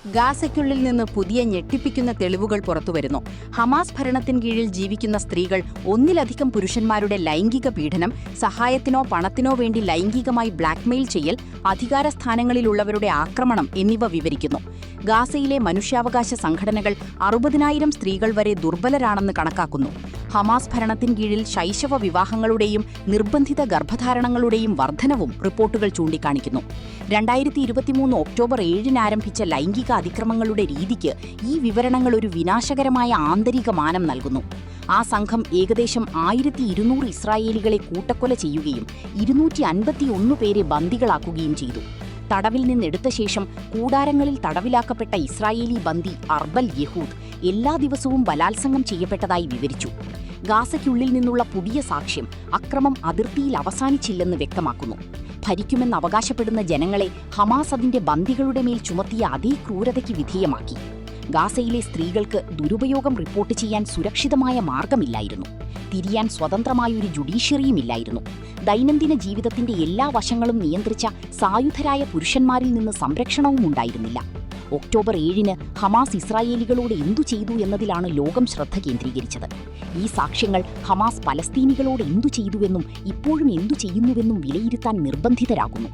ഗാസയ്ക്കുള്ളിൽ നിന്ന് പുതിയ ഞെട്ടിപ്പിക്കുന്ന തെളിവുകൾ പുറത്തുവരുന്നു. ഹമാസ് ഭരണത്തിൻ കീഴിൽ ജീവിക്കുന്ന സ്ത്രീകൾ ഒന്നിലധികം പുരുഷന്മാരുടെ ലൈംഗിക പീഡനം, സഹായത്തിനോ പണത്തിനോ വേണ്ടി ലൈംഗികമായി ബ്ലാക്ക്മെയിൽ ചെയ്യൽ, അധികാര സ്ഥാനങ്ങളിലുള്ളവരുടെ ആക്രമണം എന്നിവ വിവരിക്കുന്നു. ഗാസയിലെ മനുഷ്യാവകാശ സംഘടനകൾ 60,000 സ്ത്രീകൾ വരെ ദുർബലരാണെന്ന് കണക്കാക്കുന്നു. ഹമാസ് ഭരണത്തിൻ കീഴിൽ ശൈശവ വിവാഹങ്ങളുടെയും നിർബന്ധിത ഗർഭധാരണങ്ങളുടെയും വർധനവും റിപ്പോർട്ടുകൾ ചൂണ്ടിക്കാണിക്കുന്നു. 2023 ഒക്ടോബർ 7 ആരംഭിച്ച ലൈംഗിക അതിക്രമങ്ങളുടെ രീതിക്ക് ഈ വിവരണങ്ങൾ ഒരു വിനാശകരമായ ആന്തരിക മാനം നൽകുന്നു. ആ സംഘം ഏകദേശം 1200 ഇസ്രായേലികളെ കൂട്ടക്കൊല ചെയ്യുകയും 251 പേരെ ബന്ദികളാക്കുകയും ചെയ്തു. തടവിൽ നിന്നെടുത്ത ശേഷം കൂടാരങ്ങളിൽ തടവിലാക്കപ്പെട്ട ഇസ്രായേലി ബന്ദി അർബൽ യഹൂദ് എല്ലാ ദിവസവും ബലാത്സംഗം ചെയ്യപ്പെട്ടതായി വിവരിച്ചു. ഗാസയ്ക്കുള്ളിൽ നിന്നുള്ള പുതിയ സാക്ഷ്യം അക്രമം അതിർത്തിയിൽ അവസാനിച്ചില്ലെന്ന് വ്യക്തമാക്കുന്നു. ഭരിക്കുമെന്ന് അവകാശപ്പെടുന്ന ജനങ്ങളെ ഹമാസ് അതിന്റെ ബന്ദികളുടെ മേൽ ചുമത്തിയ അതേ ക്രൂരതയ്ക്ക് വിധേയമാക്കി. ഗാസയിലെ സ്ത്രീകൾക്ക് ദുരുപയോഗം റിപ്പോർട്ട് ചെയ്യാൻ സുരക്ഷിതമായ മാർഗമില്ലായിരുന്നു. തിരിയാൻ സ്വതന്ത്രമായൊരു ജുഡീഷ്യറിയുമില്ലായിരുന്നു. ദൈനംദിന ജീവിതത്തിന്റെ എല്ലാ വശങ്ങളും നിയന്ത്രിച്ച സായുധരായ പുരുഷന്മാരിൽ നിന്ന് സംരക്ഷണവും ഉണ്ടായിരുന്നില്ല. ഒക്ടോബർ 7 ഹമാസ് ഇസ്രായേലികളോട് എന്തു ചെയ്തു എന്നതിലാണ് ലോകം ശ്രദ്ധ കേന്ദ്രീകരിച്ചത്. ഈ സാക്ഷ്യങ്ങൾ ഹമാസ് പലസ്തീനികളോട് എന്തു ചെയ്തുവെന്നും ഇപ്പോഴും എന്തു ചെയ്യുന്നുവെന്നും വിലയിരുത്താൻ നിർബന്ധിതരാകുന്നു.